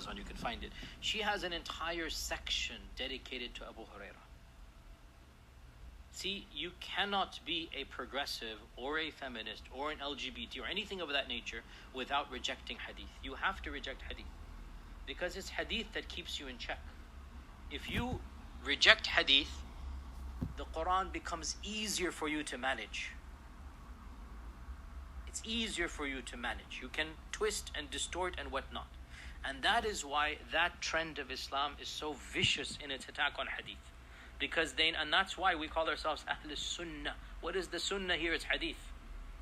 Amazon, you can find it. She has an entire section dedicated to Abu Hurayrah. See, you cannot be a progressive or a feminist or an LGBT or anything of that nature without rejecting hadith. You have to reject hadith because it's hadith that keeps you in check. If you reject hadith, the Quran becomes easier for you to manage. It's easier for you to manage. You can twist and distort and whatnot. And that is why that trend of Islam is so vicious in its attack on hadith. And that's why we call ourselves Ahl Sunnah. What is the Sunnah here? It's hadith.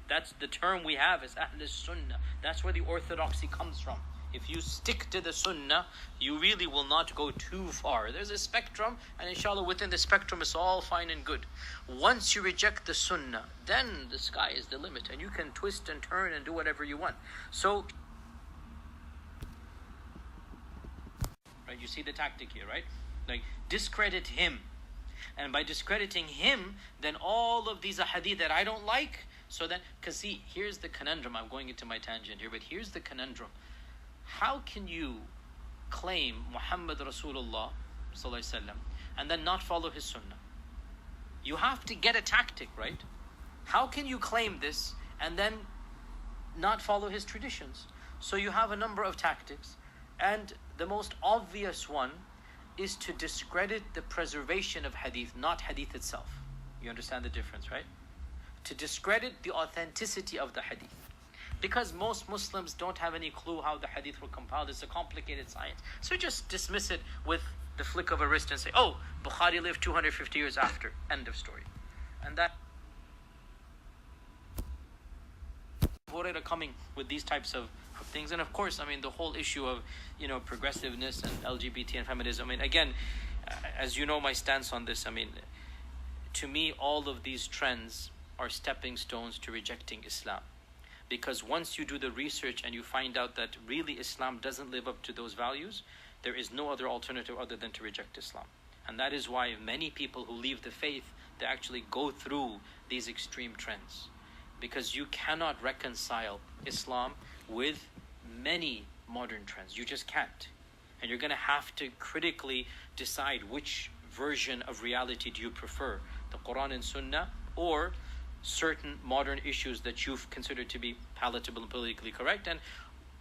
That's the term we have, is Ahl Sunnah. That's where the orthodoxy comes from. If you stick to the Sunnah, you really will not go too far. There's a spectrum, and inshallah within the spectrum it's all fine and good. Once you reject the Sunnah, then the sky is the limit, and you can twist and turn and do whatever you want. So, right, you see the tactic here, right? Like, discredit him. And by discrediting him, then all of these ahadith that I don't like, so then, because see, here's the conundrum. I'm going into my tangent here, but here's the conundrum. How can you claim Muhammad Rasulullah and then not follow his sunnah? You have to get a tactic, right? How can you claim this and then not follow his traditions? So you have a number of tactics, and the most obvious one is to discredit the preservation of hadith, not hadith itself. You understand the difference, right? To discredit the authenticity of the hadith. Because most Muslims don't have any clue how the hadith were compiled. It's a complicated science. So just dismiss it with the flick of a wrist and say, oh, Bukhari lived 250 years after. End of story. And that Hurayrah coming with these types of things. And of course, I mean, the whole issue of, progressiveness and LGBT and feminism. I mean, again, as you know my stance on this, I mean, to me, all of these trends are stepping stones to rejecting Islam. Because once you do the research and you find out that really Islam doesn't live up to those values, there is no other alternative other than to reject Islam. And that is why many people who leave the faith, they actually go through these extreme trends. Because you cannot reconcile Islam with many modern trends. You just can't. And you're going to have to critically decide which version of reality do you prefer, the Quran and Sunnah, or certain modern issues that you've considered to be palatable and politically correct. And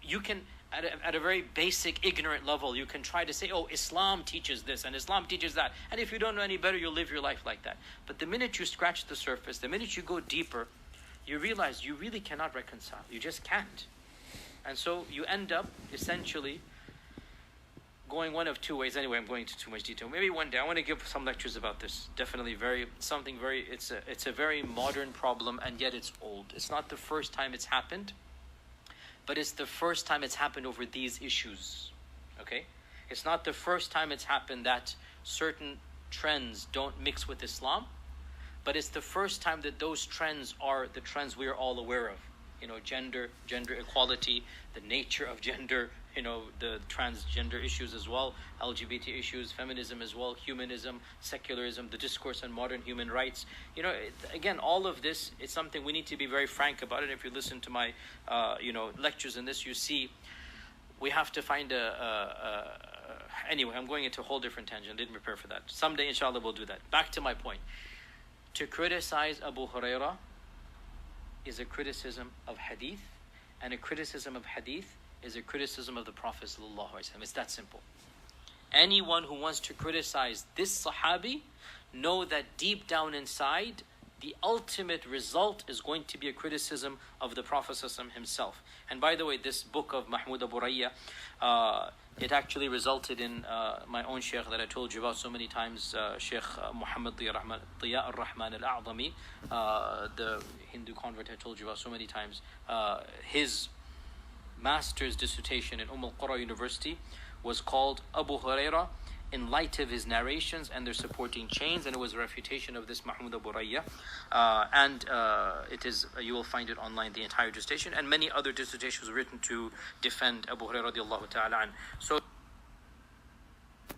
you can, at a very basic, ignorant level, you can try to say, oh, Islam teaches this and Islam teaches that. And if you don't know any better, you'll live your life like that. But the minute you scratch the surface, the minute you go deeper, you realize you really cannot reconcile. You just can't. And so you end up essentially going one of two ways. Anyway, I'm going into too much detail. Maybe one day I want to give some lectures about this. Definitely it's a very modern problem, and yet it's old. It's not the first time it's happened, but it's the first time it's happened over these issues. Okay? It's not the first time it's happened that certain trends don't mix with Islam, but it's the first time that those trends are the trends we are all aware of. Gender equality, the nature of gender, the transgender issues as well, LGBT issues, feminism as well, humanism, secularism, the discourse on modern human rights. Again, all of this is something we need to be very frank about it. If you listen to my, lectures in this, you see we have to find anyway, I'm going into a whole different tangent. I didn't prepare for that. Someday, inshallah, we'll do that. Back to my point. To criticize Abu Hurayrah is a criticism of hadith, and a criticism of hadith is a criticism of the Prophet ﷺ. It's that simple. Anyone who wants to criticize this Sahabi, know that deep down inside, the ultimate result is going to be a criticism of the Prophet ﷺ himself. And by the way, this book of Mahmoud Abu Raya, it actually resulted in my own sheikh that I told you about so many times, Sheikh Muhammad Ziaur Rahman Azmi1Thanks, the Hindu convert I told you about so many times. His master's dissertation in Al-Qura University was called Abu Hurayrah in light of his narrations and their supporting chains, and it was a refutation of this Mahmoud Abu Raya. It is, you will find it online, the entire dissertation, and many other dissertations written to defend Abu Hurayrah radiallahu ta'ala an. So